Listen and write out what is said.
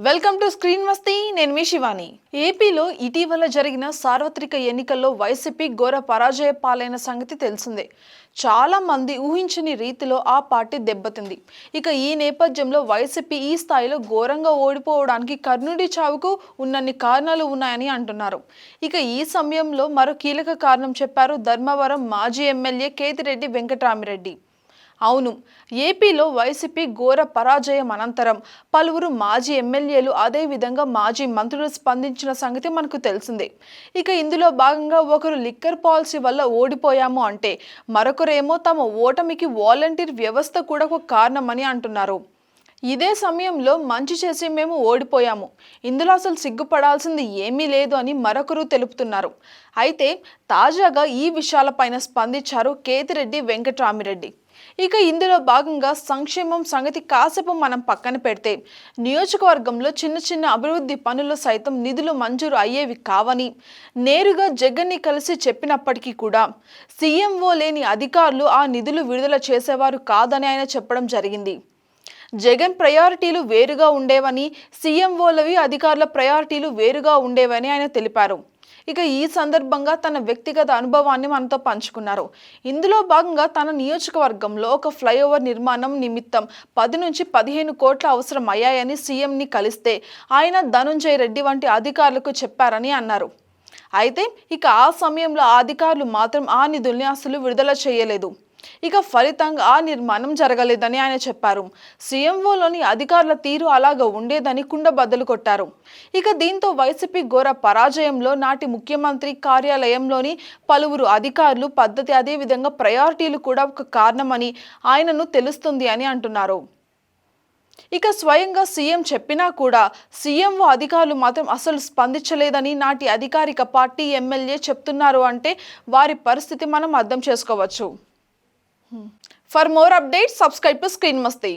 Welcome to screen మస్తీ. నేను మీ శివాని. ఏపీలో ఇటీవల జరిగిన సార్వత్రిక ఎన్నికల్లో వైసీపీ ఘోర పరాజయ పాలైన సంగతి తెలిసిందే. చాలా మంది ఊహించని రీతిలో ఆ పార్టీ దెబ్బతింది. ఇక ఈ నేపథ్యంలో వైసీపీ ఈ స్థాయిలో ఘోరంగా ఓడిపోవడానికి కర్ణుడి చావుకు ఉన్నన్ని కారణాలు ఉన్నాయని అంటున్నారు. ఇక ఈ సమయంలో మరో కీలక కారణం చెప్పారు ధర్మవరం మాజీ ఎమ్మెల్యే కేతిరెడ్డి వెంకటరామిరెడ్డి. అవును, ఏపీలో వైసీపీ ఘోర పరాజయం అనంతరం పలువురు మాజీ ఎమ్మెల్యేలు అదేవిధంగా మాజీ మంత్రులు స్పందించిన సంగతి మనకు తెలిసిందే. ఇక ఇందులో భాగంగా ఒకరు లిక్కర్ పాలసీ వల్ల ఓడిపోయాము అంటే మరొకరేమో తమ ఓటమికి వాలంటీర్ వ్యవస్థ కూడా ఒక కారణమని అంటున్నారు. ఇదే సమయంలో మంచి చేసి మేము ఓడిపోయాము, ఇందులో అసలు సిగ్గుపడాల్సింది ఏమీ లేదు అని మరొకరు తెలుపుతున్నారు. అయితే తాజాగా ఈ విషయాలపైన స్పందించారు కేతిరెడ్డి వెంకటరామిరెడ్డి. ఇక ఇందులో భాగంగా సంక్షేమం సంగతి కాసేపు మనం పక్కన పెడితే నియోజకవర్గంలో చిన్న చిన్న అభివృద్ధి పనులు సైతం నిధులు మంజూరు అయ్యేవి కావని నేరుగా జగన్ని కలిసి చెప్పినప్పటికీ కూడా సీఎంఓ లేని అధికారులు ఆ నిధులు విడుదల చేసేవారు కాదని ఆయన చెప్పడం జరిగింది. జగన్ ప్రయారిటీలు వేరుగా ఉండేవని, సీఎంఓలవి అధికారుల ప్రయారిటీలు వేరుగా ఉండేవని ఆయన తెలిపారు. ఇక ఈ సందర్భంగా తన వ్యక్తిగత అనుభవాన్ని మనతో పంచుకున్నారు. ఇందులో భాగంగా తన నియోజకవర్గంలో ఒక ఫ్లైఓవర్ నిర్మాణం నిమిత్తం 10 నుంచి 15 కోట్ల అవసరం అయ్యాయని సీఎంని కలిస్తే ఆయన ధనుంజయ రెడ్డి వంటి అధికారులకు చెప్పారని అన్నారు. అయితే ఇక ఆ సమయంలో ఆ అధికారులు మాత్రం ఆ నిధుల్ని అసలు విడుదల చేయలేదు. ఇక ఫలితంగా ఆ నిర్మాణం జరగలేదని ఆయన చెప్పారు. సీఎంఓలోని అధికారుల తీరు అలాగ ఉండేదని కుండబద్దలు కొట్టారు. ఇక దీంతో వైసీపీ ఘోర పరాజయంలో నాటి ముఖ్యమంత్రి కార్యాలయంలోని పలువురు అధికారులు పద్ధతి అదేవిధంగా ప్రయారిటీలు కూడా ఒక కారణమని ఆయనను తెలుస్తుంది అని అంటున్నారు. ఇక స్వయంగా సీఎం చెప్పినా కూడా సీఎంఓ అధికారులు మాత్రం అసలు స్పందించలేదని నాటి అధికారిక పార్టీ ఎమ్మెల్యే చెప్తున్నారు అంటే వారి పరిస్థితి మనం అర్థం చేసుకోవచ్చు. For more updates, subscribe to Screen Masti.